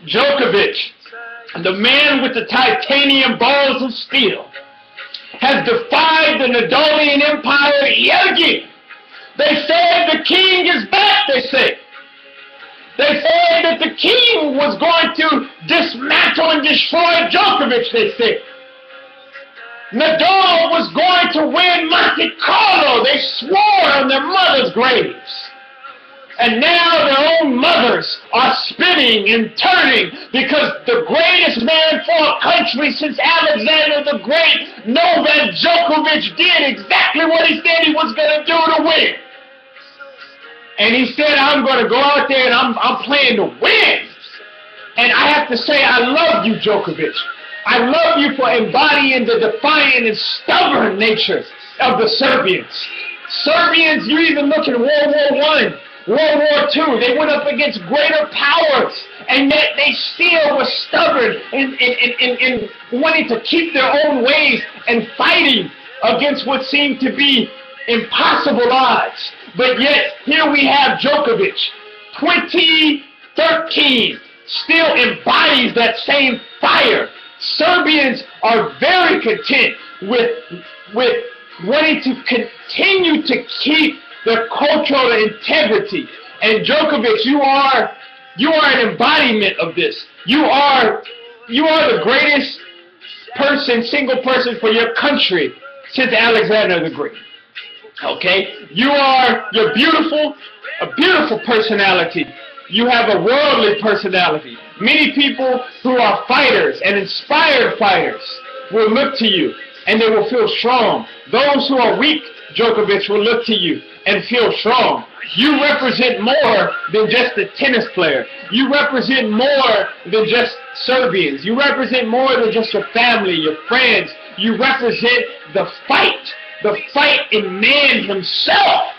Djokovic, the man with the titanium balls of steel, has defied the Nadalian empire yet again. They said the king is back, they say. They said that the king was going to dismantle and destroy Djokovic, they said. Nadal was going to win Monte Carlo. They swore on their mothers' graves. And now their own mothers are spinning and turning because the greatest man for a country since Alexander the Great, Novak Djokovic, did exactly what he said he was going to do to win. And he said, I'm going to go out there and I'm playing to win. And I have to say, I love you, Djokovic. I love you for embodying the defiant and stubborn nature of the Serbians. Serbians, you even look at World War I, World War II, they went up against greater powers, and yet they still were stubborn and wanting to keep their own ways and fighting against what seemed to be impossible odds. But yet, here we have Djokovic, 2013, still embodies that same fire. Serbians are very content with wanting to continue to keep their cultural integrity. And Djokovic, you are an embodiment of this. You are the greatest person, single person for your country since Alexander the Great. Okay? You're beautiful, a beautiful personality. You have a worldly personality. Many people who are fighters and inspired fighters will look to you and they will feel strong. Those who are weak, Djokovic, will look to you and feel strong. You represent more than just a tennis player. You represent more than just Serbians. You represent more than just your family, your friends. You represent the fight in man himself.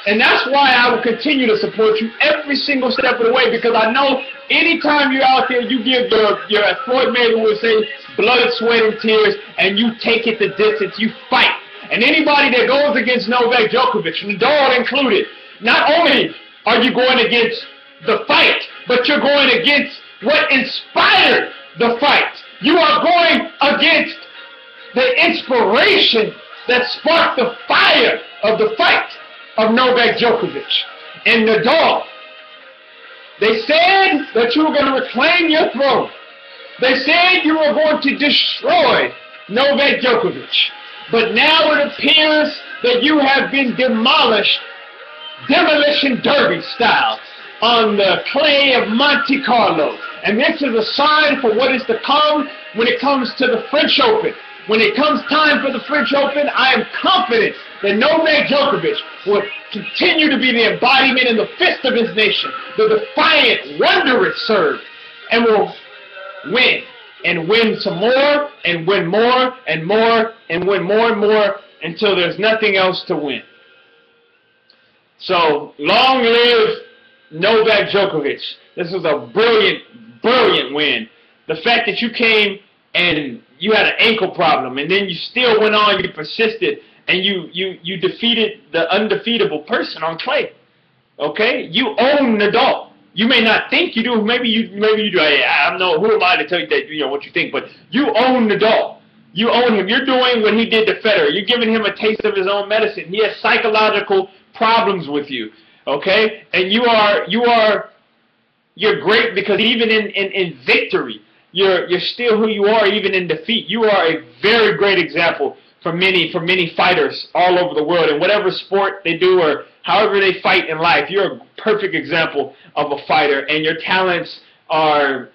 And that's why I will continue to support you every single step of the way, because I know anytime you're out there, you give your as Floyd Mayweather would say, blood, sweat, and tears, and you take it the distance, you fight. And anybody that goes against Novak Djokovic, Nadal included, not only are you going against the fight, but you're going against what inspired the fight. You are going against the inspiration that sparked the fire of the fight of Novak Djokovic and Nadal. They said that you were going to reclaim your throne. They said you were going to destroy Novak Djokovic. But now it appears that you have been demolished, demolition derby style, on the clay of Monte Carlo. And this is a sign for what is to come when it comes to the French Open. When it comes time for the French Open, I am confident that Novak Djokovic will continue to be the embodiment in the fist of his nation, the defiant, wondrous Serb, and will win. And win some more, and win more, and more, and win more and more, until there's nothing else to win. So, long live Novak Djokovic. This was a brilliant, brilliant win. The fact that you came and you had an ankle problem, and then you still went on, you persisted, and you defeated the undefeatable person on clay. Okay? You own Nadal. You may not think you do. Maybe you do. I don't know. Who am I to tell you that, what you think? But you own Nadal. You own him. You're doing what he did to Federer. You're giving him a taste of his own medicine. He has psychological problems with you. Okay? And you're great because even in victory, you're still who you are even in defeat. You are a very great example for many fighters all over the world. In whatever sport they do or however they fight in life, you're a perfect example of a fighter. And your talents are,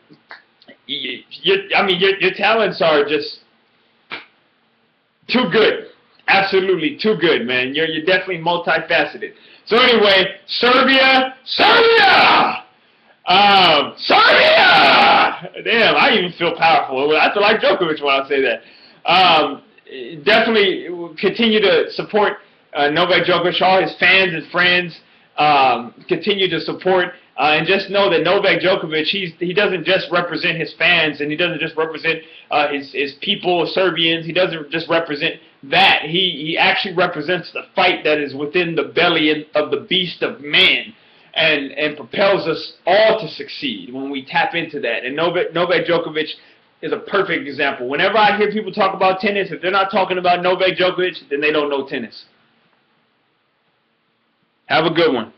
your talents are just too good. Absolutely too good, man. You're definitely multifaceted. So anyway, Serbia! Damn, I even feel powerful. I feel like Djokovic when I say that. Definitely continue to support Novak Djokovic, all his fans and friends. Continue to support, and just know that Novak Djokovic, he doesn't just represent his fans, and he doesn't just represent his people, Serbians. He doesn't just represent that. He actually represents the fight that is within the belly of the beast of man. and propels us all to succeed when we tap into that. And Novak Djokovic is a perfect example. Whenever I hear people talk about tennis, if they're not talking about Novak Djokovic, then they don't know tennis. Have a good one.